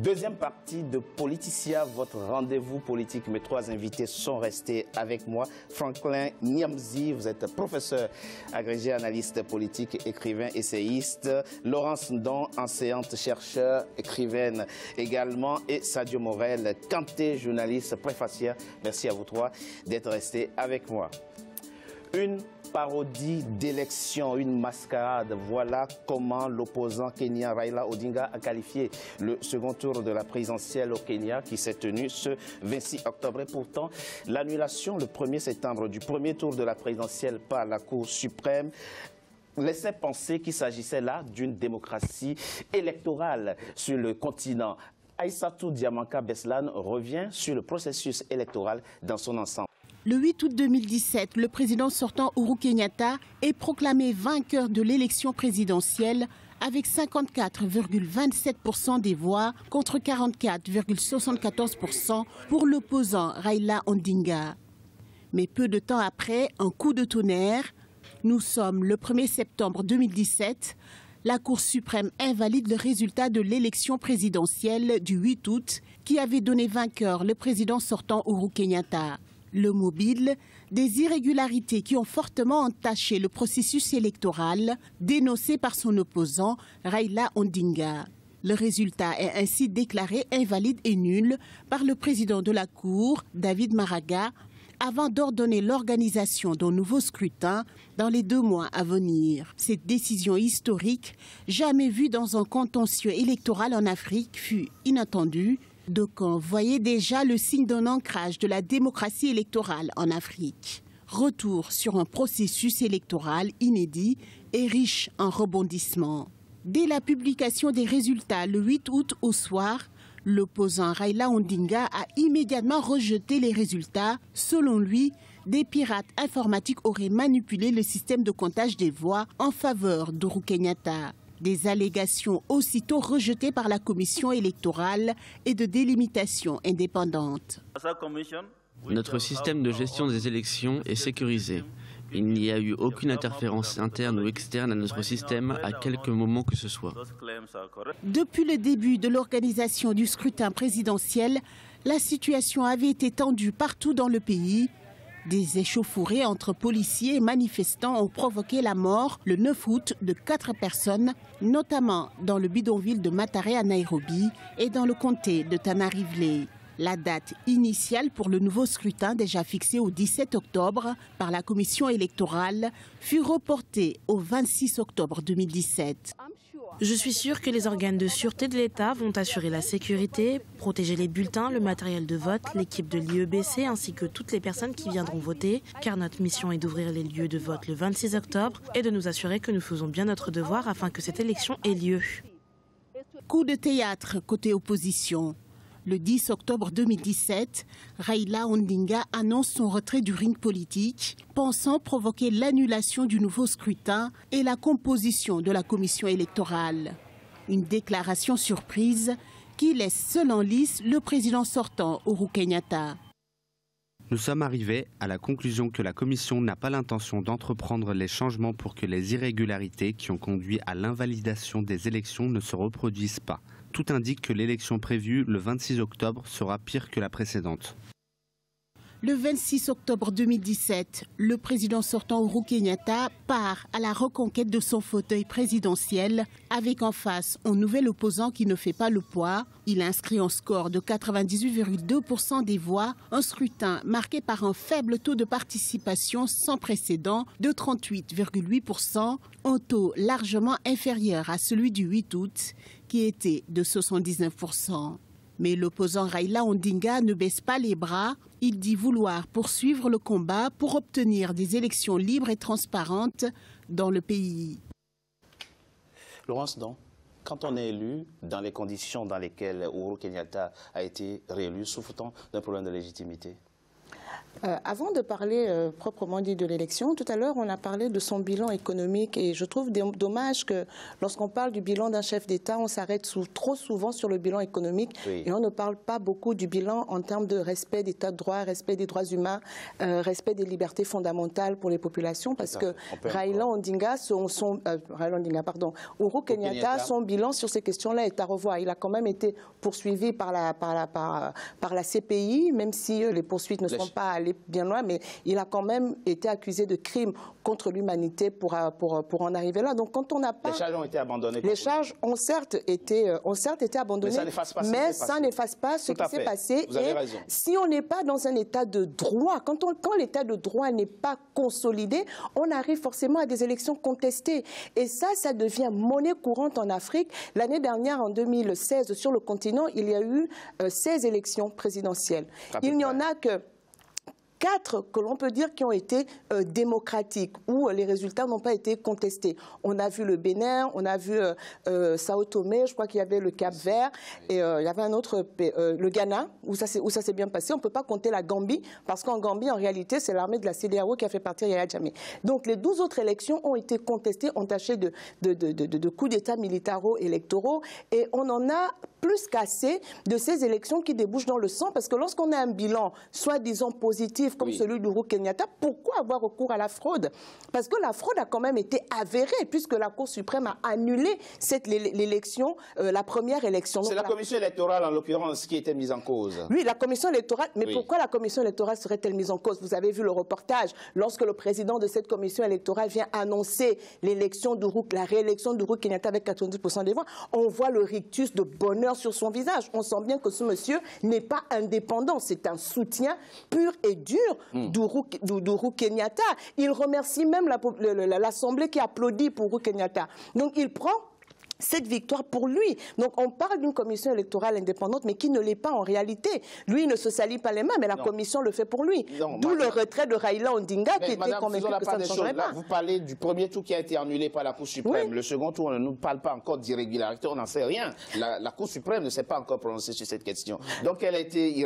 Deuxième partie de Politicia, votre rendez-vous politique. Mes trois invités sont restés avec moi. Franklin Niamzi, vous êtes professeur, agrégé, analyste politique, écrivain, essayiste. Laurence Ndon, enseignante, chercheur, écrivaine également. Et Sadio Morel Kanté, journaliste, préfacière. Merci à vous trois d'être restés avec moi. Une parodie d'élection, une mascarade. Voilà comment l'opposant kenyan Raila Odinga a qualifié le second tour de la présidentielle au Kenya qui s'est tenu ce 26 octobre. Et pourtant, l'annulation le 1er septembre du premier tour de la présidentielle par la Cour suprême laissait penser qu'il s'agissait là d'une démocratie électorale sur le continent. Aïssatou Diamanka Beslan revient sur le processus électoral dans son ensemble. Le 8 août 2017, le président sortant Uhuru Kenyatta est proclamé vainqueur de l'élection présidentielle avec 54,27% des voix contre 44,74% pour l'opposant Raila Odinga. Mais peu de temps après, un coup de tonnerre, nous sommes le 1er septembre 2017, la Cour suprême invalide le résultat de l'élection présidentielle du 8 août qui avait donné vainqueur le président sortant Uhuru Kenyatta. Le mobile, des irrégularités qui ont fortement entaché le processus électoral, dénoncé par son opposant Raila Odinga. Le résultat est ainsi déclaré invalide et nul par le président de la Cour, David Maraga, avant d'ordonner l'organisation d'un nouveau scrutin dans les 2 mois à venir. Cette décision historique, jamais vue dans un contentieux électoral en Afrique, fut inattendue. D'aucuns voyaient déjà le signe d'un ancrage de la démocratie électorale en Afrique. Retour sur un processus électoral inédit et riche en rebondissements. Dès la publication des résultats le 8 août au soir, l'opposant Raila Odinga a immédiatement rejeté les résultats. Selon lui, des pirates informatiques auraient manipulé le système de comptage des voix en faveur d'Uhuru Kenyatta. Des allégations aussitôt rejetées par la commission électorale et de délimitation indépendante. Notre système de gestion des élections est sécurisé. Il n'y a eu aucune interférence interne ou externe à notre système à quelque moment que ce soit. Depuis le début de l'organisation du scrutin présidentiel, la situation avait été tendue partout dans le pays. Des échauffourées entre policiers et manifestants ont provoqué la mort le 9 août de 4 personnes, notamment dans le bidonville de Mathare à Nairobi et dans le comté de Tana Rivlé. La date initiale pour le nouveau scrutin, déjà fixée au 17 octobre par la commission électorale, fut reportée au 26 octobre 2017. Je suis sûre que les organes de sûreté de l'État vont assurer la sécurité, protéger les bulletins, le matériel de vote, l'équipe de l'IEBC ainsi que toutes les personnes qui viendront voter, car notre mission est d'ouvrir les lieux de vote le 26 octobre et de nous assurer que nous faisons bien notre devoir afin que cette élection ait lieu. Coup de théâtre côté opposition. Le 10 octobre 2017, Raila Odinga annonce son retrait du ring politique, pensant provoquer l'annulation du nouveau scrutin et la composition de la commission électorale. Une déclaration surprise qui laisse seul en lice le président sortant Uhuru Kenyatta. Nous sommes arrivés à la conclusion que la Commission n'a pas l'intention d'entreprendre les changements pour que les irrégularités qui ont conduit à l'invalidation des élections ne se reproduisent pas. Tout indique que l'élection prévue le 26 octobre sera pire que la précédente. Le 26 octobre 2017, le président sortant Uhuru Kenyatta part à la reconquête de son fauteuil présidentiel avec en face un nouvel opposant qui ne fait pas le poids. Il inscrit un score de 98,2% des voix, un scrutin marqué par un faible taux de participation sans précédent de 38,8%, un taux largement inférieur à celui du 8 août qui était de 79%. Mais l'opposant Raila Odinga ne baisse pas les bras. Il dit vouloir poursuivre le combat pour obtenir des élections libres et transparentes dans le pays. Laurence Ndon, quand on est élu dans les conditions dans lesquelles Uhuru Kenyatta a été réélu, souffre-t-on d'un problème de légitimité? Avant de parler proprement dit de l'élection, tout à l'heure on a parlé de son bilan économique et je trouve dommage que lorsqu'on parle du bilan d'un chef d'État, on s'arrête trop souvent sur le bilan économique et on ne parle pas beaucoup du bilan en termes de respect d'État de droit, respect des droits humains, respect des libertés fondamentales pour les populations parce que Raila Odinga, Uhuru Kenyatta, son bilan sur ces questions-là est à revoir. Il a quand même été poursuivi par la CPI, même si les poursuites ne sont pas allées bien loin, mais il a quand même été accusé de crimes contre l'humanité pour en arriver là. Donc quand on n'a pas... Les charges ont été abandonnées. Les charges ont certes été abandonnées, mais ça n'efface pas ce qui s'est passé. Vous avez raison. Si on n'est pas dans un état de droit, quand l'état de droit n'est pas consolidé, on arrive forcément à des élections contestées. Et ça devient monnaie courante en Afrique. L'année dernière, en 2016, sur le continent, il y a eu 16 élections présidentielles. Il n'y en a que 4 que l'on peut dire qui ont été démocratiques, où les résultats n'ont pas été contestés. On a vu le Bénin, on a vu Sao Tomé, je crois qu'il y avait le Cap-Vert, et il y avait un autre, le Ghana, où ça s'est bien passé. On ne peut pas compter la Gambie, parce qu'en Gambie, en réalité, c'est l'armée de la CEDEAO qui a fait partir Yahya Jammeh. Donc les 12 autres élections ont été contestées, entachées de coups d'État militaro-électoraux, et on en a plus qu'assez de ces élections qui débouchent dans le sang, parce que lorsqu'on a un bilan soi-disant positif comme celui d'Uhuru Kenyatta, pourquoi avoir recours à la fraude? Parce que la fraude a quand même été avérée, puisque la Cour suprême a annulé l'élection, la première élection. C'est la commission électorale, en l'occurrence, qui était mise en cause. Oui, la commission électorale. Mais pourquoi la commission électorale serait-elle mise en cause? Vous avez vu le reportage, lorsque le président de cette commission électorale vient annoncer la réélection d'Uhuru Kenyatta avec 90% des voix, on voit le rictus de bonheur sur son visage. On sent bien que ce monsieur n'est pas indépendant. C'est un soutien pur et dur d'Uhuru Kenyatta. Il remercie même l'Assemblée qui applaudit pour Uhuru Kenyatta. Donc il prend cette victoire pour lui. Donc on parle d'une commission électorale indépendante, mais qui ne l'est pas en réalité. Lui, il ne se salit pas les mains, mais la commission le fait pour lui. D'où le retrait de Raila Odinga, qui était convaincu que ça ne changerait pas. Là, vous parlez du premier tour qui a été annulé par la Cour suprême. Le second tour, on ne nous parle pas encore d'irrégularité, on n'en sait rien. La Cour suprême ne s'est pas encore prononcée sur cette question. Donc elle a été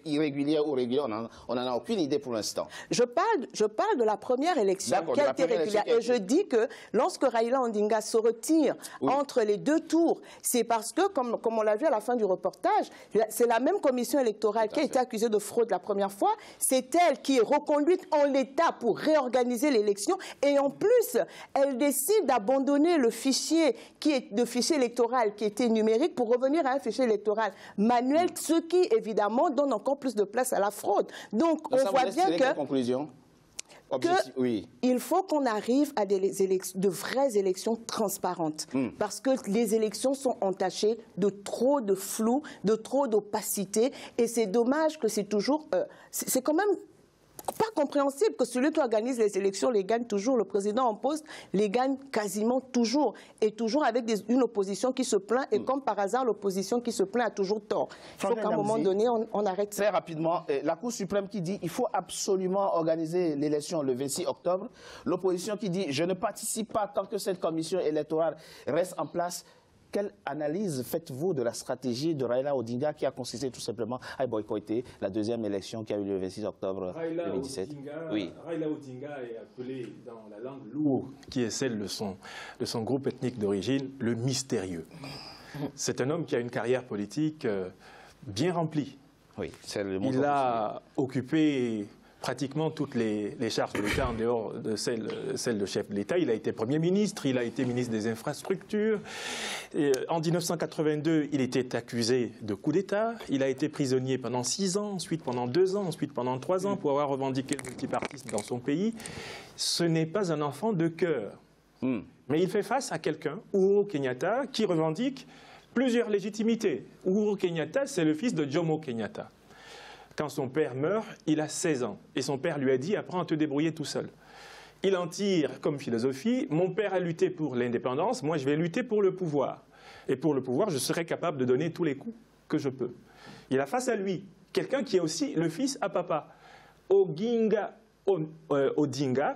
irrégulière ou régulière, on n'en a aucune idée pour l'instant. Je parle de la première élection qui a été régulière. Et je dis que lorsque Raila Odinga se retire entre les 2 tours, c'est parce que, comme on l'a vu à la fin du reportage, c'est la même commission électorale qui a été accusée de fraude la première fois. C'est elle qui est reconduite en l'état pour réorganiser l'élection. Et en plus, elle décide d'abandonner le fichier électoral qui était numérique pour revenir à un fichier électoral manuel, ce qui, évidemment, donne encore plus de place à la fraude. Donc, on voit bien que... Conclusion. Il faut qu'on arrive à de vraies élections transparentes. Parce que les élections sont entachées de trop de flou, de trop d'opacité. Et c'est dommage que c'est toujours... c'est quand même pas compréhensible que celui qui organise les élections les gagne toujours. Le président en poste les gagne quasiment toujours. Et toujours avec une opposition qui se plaint. Et comme par hasard, l'opposition qui se plaint a toujours tort. Il faut qu'à un moment donné, on arrête ça. Très rapidement, la Cour suprême qui dit qu'il faut absolument organiser l'élection le 26 octobre. L'opposition qui dit je ne participe pas tant que cette commission électorale reste en place. Quelle analyse faites-vous de la stratégie de Raila Odinga qui a consisté tout simplement à boycotter la deuxième élection qui a eu lieu le 26 octobre 2017? Raila Odinga est appelé dans la langue lourde, qui est celle de son groupe ethnique d'origine, le mystérieux. C'est un homme qui a une carrière politique bien remplie. Il a occupé pratiquement toutes les charges de l'État en dehors de celle de chef de l'État. Il a été Premier ministre, il a été ministre des Infrastructures. Et en 1982, il était accusé de coup d'État. Il a été prisonnier pendant 6 ans, ensuite pendant 2 ans, ensuite pendant 3 ans pour avoir revendiqué le multipartisme dans son pays. Ce n'est pas un enfant de cœur. Mais il fait face à quelqu'un, Uhuru Kenyatta, qui revendique plusieurs légitimités. Uhuru Kenyatta, c'est le fils de Jomo Kenyatta. Quand son père meurt, il a 16 ans. Et son père lui a dit « Apprends à te débrouiller tout seul ». Il en tire comme philosophie « Mon père a lutté pour l'indépendance, moi je vais lutter pour le pouvoir. Et pour le pouvoir, je serai capable de donner tous les coups que je peux ». Il a face à lui quelqu'un qui est aussi le fils à papa. Odinga,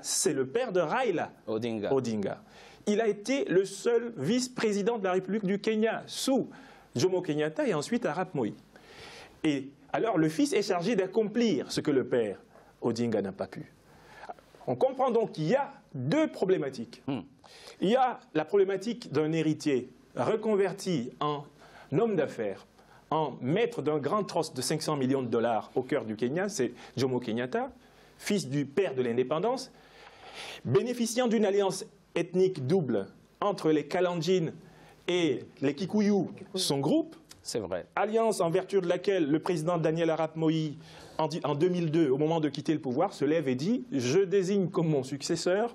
c'est le père de Raila Odinga. Il a été le seul vice-président de la République du Kenya sous Jomo Kenyatta et ensuite Arap Moi. Et alors le fils est chargé d'accomplir ce que le père Odinga n'a pas pu. On comprend donc qu'il y a deux problématiques. Il y a la problématique d'un héritier reconverti en homme d'affaires, en maître d'un grand trust de 500 millions de dollars au cœur du Kenya, c'est Jomo Kenyatta, fils du père de l'indépendance, bénéficiant d'une alliance ethnique double entre les Kalenjin et les Kikuyu, son groupe. C'est vrai. Alliance en vertu de laquelle le président Daniel Arap Moi, en 2002, au moment de quitter le pouvoir, se lève et dit « Je désigne comme mon successeur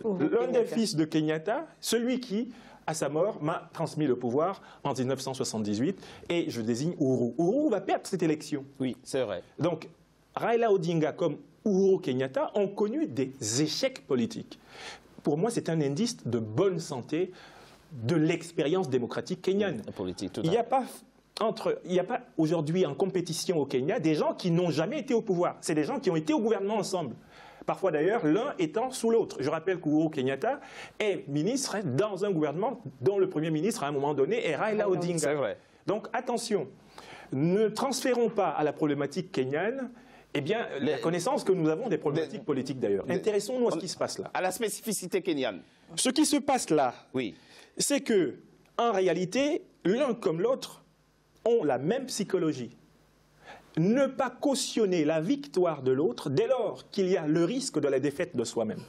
l'un des fils de Kenyatta, celui qui, à sa mort, m'a transmis le pouvoir en 1978, et je désigne Uhuru. Uhuru va perdre cette élection. » Oui, c'est vrai. Donc, Raila Odinga comme Uhuru Kenyatta ont connu des échecs politiques. Pour moi, c'est un indice de bonne santé de l'expérience démocratique kenyane. Il n'y a pas aujourd'hui en compétition au Kenya des gens qui n'ont jamais été au pouvoir. C'est des gens qui ont été au gouvernement ensemble. Parfois d'ailleurs, l'un étant sous l'autre. Je rappelle qu'Ouro Kenyatta est ministre dans un gouvernement dont le Premier ministre, à un moment donné, est Raila Odinga. C'est vrai. Donc attention, ne transférons pas à la problématique kenyane la connaissance que nous avons des problématiques politiques d'ailleurs. Intéressons-nous à ce qui se passe là. À la spécificité kenyane. Ce qui se passe là, oui, c'est que, en réalité, l'un comme l'autre ont la même psychologie. Ne pas cautionner la victoire de l'autre dès lors qu'il y a le risque de la défaite de soi-même.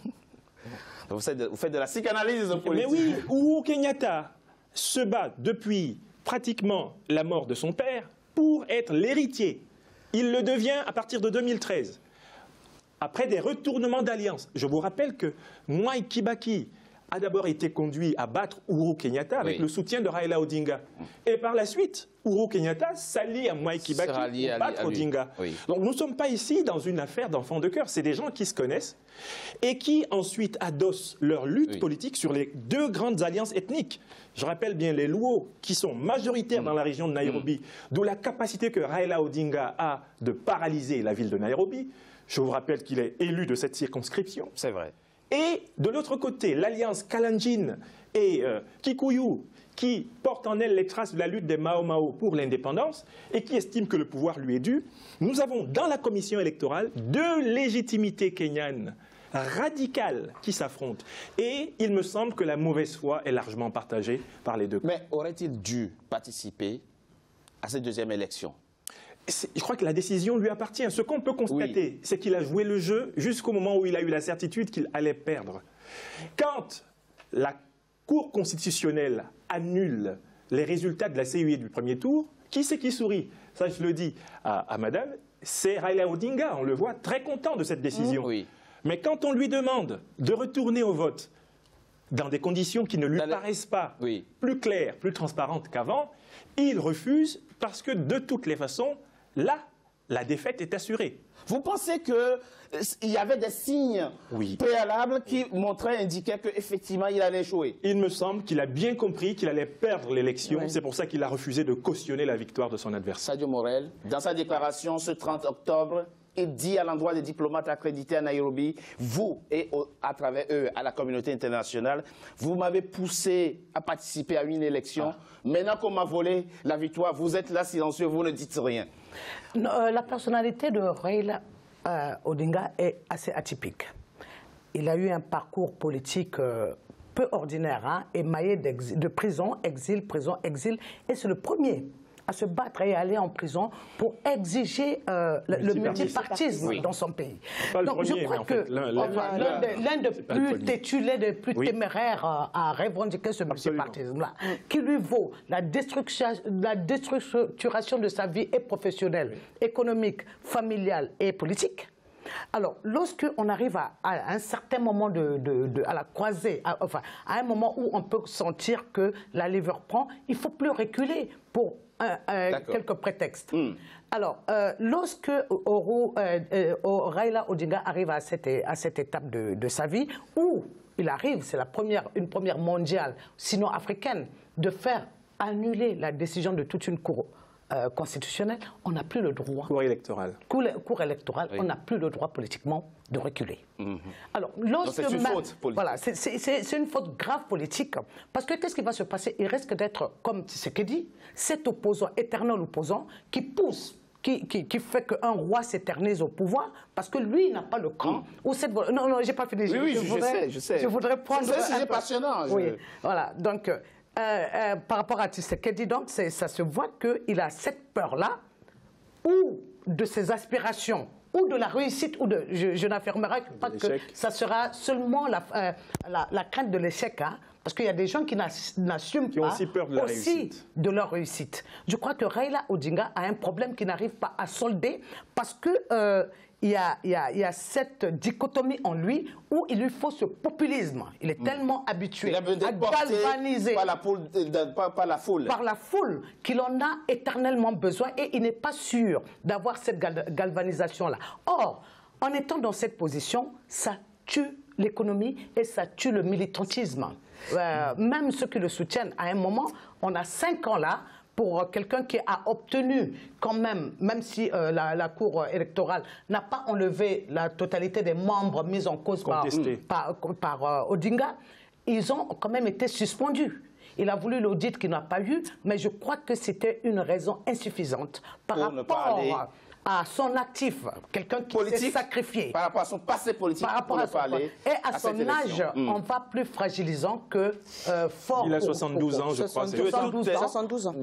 Vous faites de la psychanalyse politique. Mais oui, Uhuru Kenyatta se bat depuis pratiquement la mort de son père pour être l'héritier. Il le devient à partir de 2013, après des retournements d'alliance. Je vous rappelle que Mwai Kibaki a d'abord été conduit à battre Uhuru Kenyatta avec le soutien de Raila Odinga. Et par la suite, Uhuru Kenyatta s'allie à Mwai Kibaki pour battre Odinga. Oui. Donc nous ne sommes pas ici dans une affaire d'enfants de cœur. C'est des gens qui se connaissent et qui ensuite adossent leur lutte politique sur les deux grandes alliances ethniques. Je rappelle bien les Luo qui sont majoritaires dans la région de Nairobi, d'où la capacité que Raila Odinga a de paralyser la ville de Nairobi. Je vous rappelle qu'il est élu de cette circonscription. C'est vrai. Et de l'autre côté, l'alliance Kalenjin et Kikuyu, qui porte en elle les traces de la lutte des Mao Mao pour l'indépendance et qui estime que le pouvoir lui est dû, nous avons dans la commission électorale deux légitimités kenyanes radicales qui s'affrontent. Et il me semble que la mauvaise foi est largement partagée par les deux camps. Mais aurait-il dû participer à cette deuxième élection ? Je crois que la décision lui appartient. Ce qu'on peut constater, c'est qu'il a joué le jeu jusqu'au moment où il a eu la certitude qu'il allait perdre. Quand la Cour constitutionnelle annule les résultats de la CUE du premier tour, qui c'est qui sourit? Ça, je le dis à madame, c'est Raila Odinga. On le voit très content de cette décision. Mais quand on lui demande de retourner au vote dans des conditions qui ne lui paraissent pas plus claires, plus transparentes qu'avant, il refuse parce que de toutes les façons, là, la défaite est assurée. Vous pensez qu'il y avait des signes préalables qui indiquaient qu'effectivement il allait échouer? Il me semble qu'il a bien compris qu'il allait perdre l'élection. C'est pour ça qu'il a refusé de cautionner la victoire de son adversaire. Sadio Morel, dans sa déclaration ce 30 octobre, il dit à l'endroit des diplomates accrédités à Nairobi, vous et à travers eux, à la communauté internationale, vous m'avez poussé à participer à une élection. Maintenant qu'on m'a volé la victoire, vous êtes là silencieux, vous ne dites rien. Non, la personnalité de Raila Odinga est assez atypique. Il a eu un parcours politique peu ordinaire, émaillé de prison, exil, et c'est le premier à se battre et aller en prison pour exiger le multipartisme dans son pays. Donc je crois que l'un des plus têtus, l'un des plus téméraires à revendiquer ce multipartisme-là, qui lui vaut la déstructuration de sa vie et professionnelle, économique, familiale et politique. Alors, lorsqu'on arrive à un certain moment à la croisée, à un moment où on peut sentir que la levure prend, il ne faut plus reculer pour quelques prétextes. Alors, lorsque Raila Odinga arrive à cette étape de sa vie, où il arrive, c'est une première mondiale, sinon africaine, de faire annuler la décision de toute une cour constitutionnelle, on n'a plus le droit. Cour électorale. Cour électorale, on n'a plus le droit politiquement de reculer. Alors, c'est une faute politique. Voilà, c'est une faute grave politique. Parce que qu'est-ce qui va se passer? Il risque d'être, comme ce qu'il dit, cet opposant, éternel opposant, qui pousse qui fait qu'un roi s'éternise au pouvoir, parce que lui, il n'a pas le cran. Ou cette... Non, non, j'ai pas fini. Oui, je sais. Je voudrais prendre... C'est un sujet passionnant. Oui, voilà. Donc, par rapport à Tshisekedi, donc, ça se voit qu'il a cette peur-là, ou de ses aspirations, ou de la réussite, ou de... Je n'affirmerai pas que ça sera seulement la crainte de l'échec, hein, parce qu'il y a des gens qui n'assument pas aussi peur de la réussite. De leur réussite. Je crois que Raila Odinga a un problème qu'il n'arrive pas à solder parce que il y a cette dichotomie en lui où il lui faut ce populisme. Il est tellement habitué à galvaniser par la foule. Par la foule qu'il en a éternellement besoin et il n'est pas sûr d'avoir cette galvanisation-là. Or, en étant dans cette position, ça tue l'économie et ça tue le militantisme. Même ceux qui le soutiennent, à un moment, on a 5 ans là, pour quelqu'un qui a obtenu quand même si la Cour électorale n'a pas enlevé la totalité des membres mis en cause par Odinga, ils ont quand même été suspendus. Il a voulu l'audit qu'il n'a pas eu, mais je crois que c'était une raison insuffisante par rapport à son actif, quelqu'un qui s'est sacrifié. Par rapport à son passé politique, par rapport et à son âge, on va plus fragilisant que fort. Il a 72 ans, je crois. 72 ans.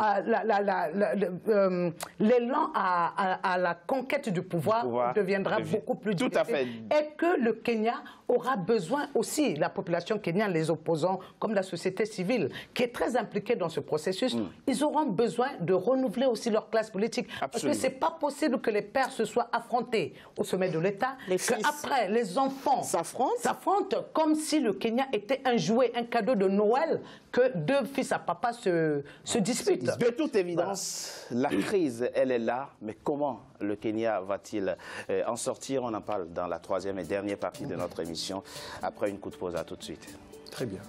L'élan à la conquête du pouvoir deviendra beaucoup plus difficile. Tout à fait. Et que le Kenya aura besoin aussi, la population kenyane, les opposants, comme la société civile, qui est très impliquée dans ce processus, ils auront besoin de renouveler aussi leur classe politique. Absolument. Parce que ce n'est pas possible que les pères se soient affrontés au sommet de l'État, qu'après les enfants s'affrontent comme si le Kenya était un jouet, un cadeau de Noël, que 2 fils à papa se disputent. De toute évidence, la crise, elle est là, mais comment le Kenya va-t-il en sortir? On en parle dans la 3e et dernière partie de notre émission, après une courte pause. À tout de suite. Très bien.